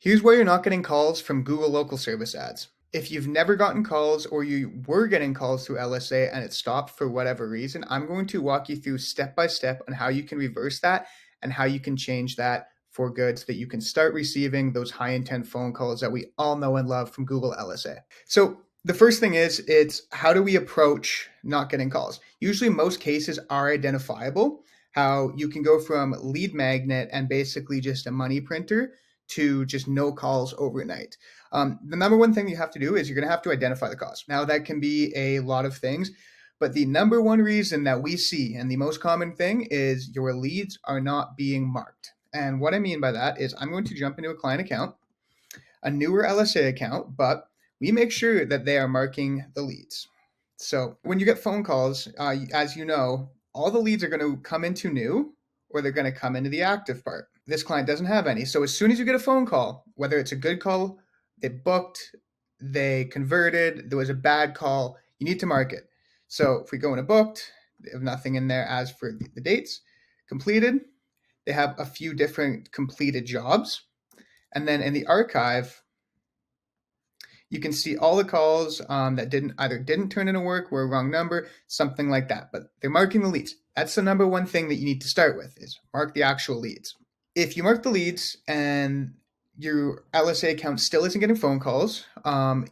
Here's why you're not getting calls from Google local service ads. If you've never gotten calls or you were getting calls through LSA and it stopped for whatever reason, I'm going to walk you through step by step on how you can reverse that and how you can change that for good so that you can start receiving those high intent phone calls that we all know and love from Google LSA. So the first thing is it's how do we approach not getting calls? Usually most cases are identifiable. How you can go from lead magnet and basically just a money printer to just no calls overnight. The number one thing you have to do is you're going to have to identify the cause. Now, that can be a lot of things, but the number one reason that we see and the most common thing is your leads are not being marked. And what I mean by that is I'm going to jump into a client account, a newer LSA account, but we make sure that they are marking the leads. So when you get phone calls, as you know, all the leads are going to come into new or they're going to come into the active part. This client doesn't have any. So as soon as you get a phone call, whether it's a good call, they booked, they converted, there was a bad call, you need to mark it. So if we go into booked, they have nothing in there as for the dates. Completed, they have a few different completed jobs. And then in the archive, you can see all the calls that didn't turn into work, were a wrong number, something like that. But they're marking the leads. That's the number one thing that you need to start with is mark the actual leads. If you mark the leads and your LSA account still isn't getting phone calls,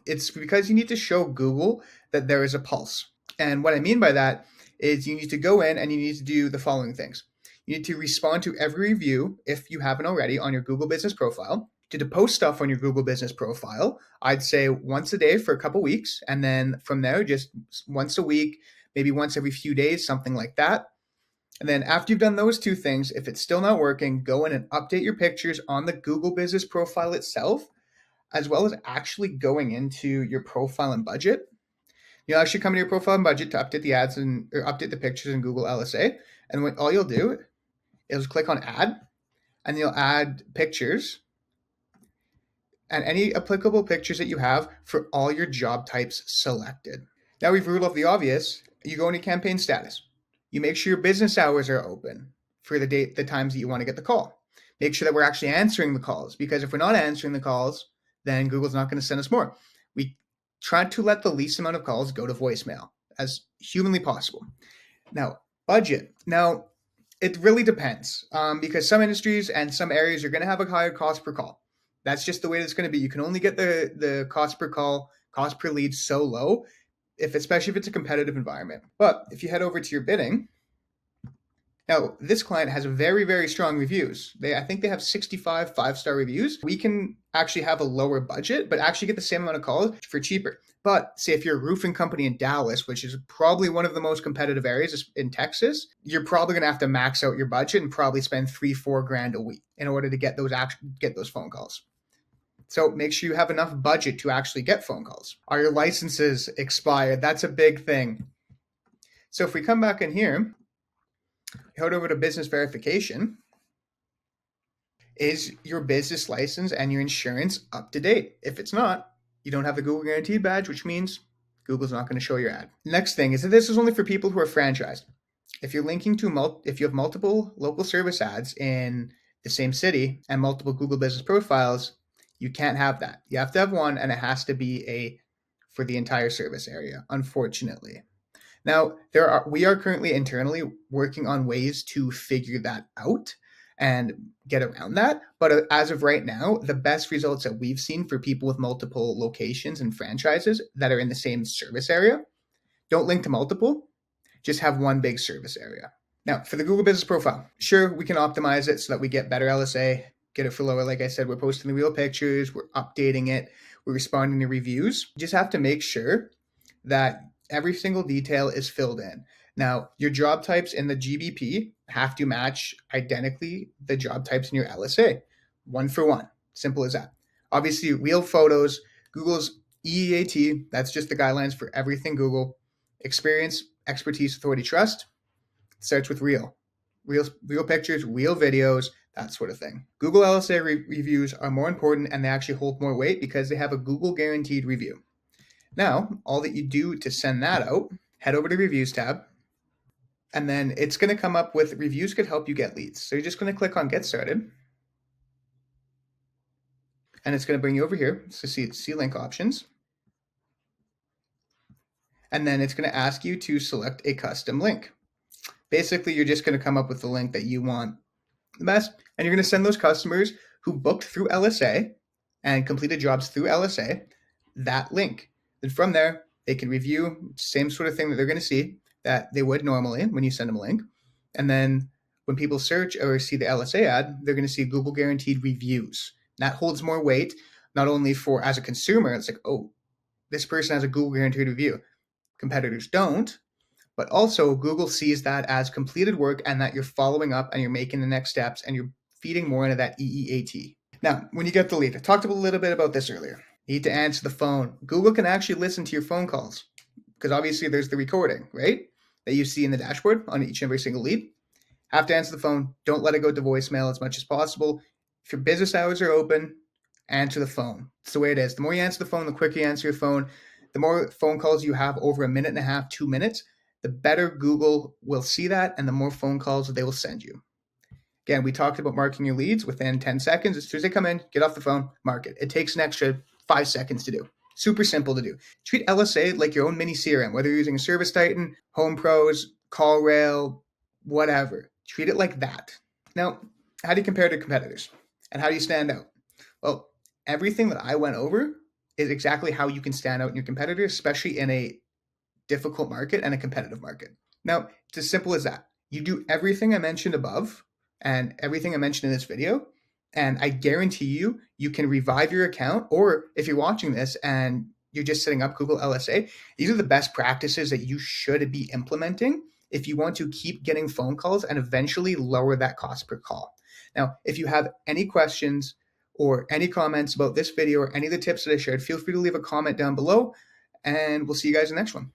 it's because you need to show Google that there is a pulse. And what I mean by that is you need to go in and you need to do the following things. You need to respond to every review, if you haven't already, on your Google Business profile. To post stuff on your Google Business profile, I'd say once a day for a couple weeks. And then from there, just once a week, maybe once every few days, something like that. And then after you've done those two things, if it's still not working, go in and update your pictures on the Google Business profile itself, as well as actually going into your profile and budget. You'll actually come to your profile and budget to update the ads and or update the pictures in Google LSA. And all you'll do is click on add, and you'll add pictures and any applicable pictures that you have for all your job types selected. Now we've ruled off the obvious. You go into campaign status. You make sure your business hours are open for the times that you want to get the call. Make sure that we're actually answering the calls, because if we're not answering the calls, then Google's not going to send us more. We try to let the least amount of calls go to voicemail as humanly possible. Now, budget. Now, it really depends because some industries and some areas are going to have a higher cost per call. That's just the way it's going to be. You can only get the cost per call, cost per lead so low, especially if it's a competitive environment. But if you head over to your bidding, now this client has very, very strong reviews. I think they have 65 5-star reviews. We can actually have a lower budget, but actually get the same amount of calls for cheaper. But say if you're a roofing company in Dallas, which is probably one of the most competitive areas in Texas, you're probably going to have to max out your budget and probably spend $3-4 grand a week in order to get those phone calls. So make sure you have enough budget to actually get phone calls. Are your licenses expired? That's a big thing. So if we come back in here, head over to business verification. Is your business license and your insurance up to date? If it's not, you don't have the Google Guarantee badge, which means Google's not going to show your ad. Next thing is that this is only for people who are franchised. If you're linking to if you have multiple local service ads in the same city and multiple Google business profiles, you can't have that. You have to have one, and it has to be for the entire service area, unfortunately. Now, we are currently internally working on ways to figure that out and get around that. But as of right now, the best results that we've seen for people with multiple locations and franchises that are in the same service area, don't link to multiple, just have one big service area. Now, for the Google Business Profile, sure, we can optimize it so that we get better LSA, get it for lower. Like I said, we're posting the real pictures, we're updating it, we're responding to reviews. You just have to make sure that every single detail is filled in. Now, your job types in the GBP have to match identically the job types in your LSA, one for one. Simple as that. Obviously, real photos, Google's EEAT, that's just the guidelines for everything Google. Experience, expertise, authority, trust starts with real pictures, real videos, that sort of thing. Google LSA reviews are more important, and they actually hold more weight because they have a Google guaranteed review. Now, all that you do to send that out, head over to Reviews tab, and then it's going to come up with reviews could help you get leads. So you're just going to click on Get Started. And it's going to bring you over here to see link options. And then it's going to ask you to select a custom link. Basically, you're just going to come up with the link that you want the best, and you're going to send those customers who booked through LSA and completed jobs through LSA that link. Then from there, they can review, same sort of thing that they're going to see that they would normally when you send them a link. And then when people search or see the LSA ad, they're going to see Google guaranteed reviews. That holds more weight, not only for as a consumer, it's like, oh, this person has a Google guaranteed review. Competitors don't, but also Google sees that as completed work and that you're following up and you're making the next steps and you're feeding more into that EEAT. Now, when you get the lead, I talked a little bit about this earlier. You need to answer the phone. Google can actually listen to your phone calls because obviously there's the recording, right? That you see in the dashboard on each and every single lead. Have to answer the phone. Don't let it go to voicemail as much as possible. If your business hours are open, answer the phone. It's the way it is. The more you answer the phone, the quicker you answer your phone, the more phone calls you have over 1.5 minutes, 2 minutes, the better Google will see that and the more phone calls they will send you. Again, we talked about marking your leads within 10 seconds. As soon as they come in, get off the phone, mark it. It takes an extra 5 seconds to do. Super simple to do. Treat LSA like your own mini CRM, whether you're using a Service Titan, Home Pros, CallRail, whatever. Treat it like that. Now, how do you compare to competitors? And how do you stand out? Well, everything that I went over is exactly how you can stand out in your competitors, especially in a difficult market and a competitive market. Now, it's as simple as that. You do everything I mentioned above and everything I mentioned in this video, and I guarantee you, you can revive your account. Or if you're watching this and you're just setting up Google LSA, these are the best practices that you should be implementing if you want to keep getting phone calls and eventually lower that cost per call. Now, if you have any questions or any comments about this video or any of the tips that I shared, feel free to leave a comment down below, and we'll see you guys in the next one.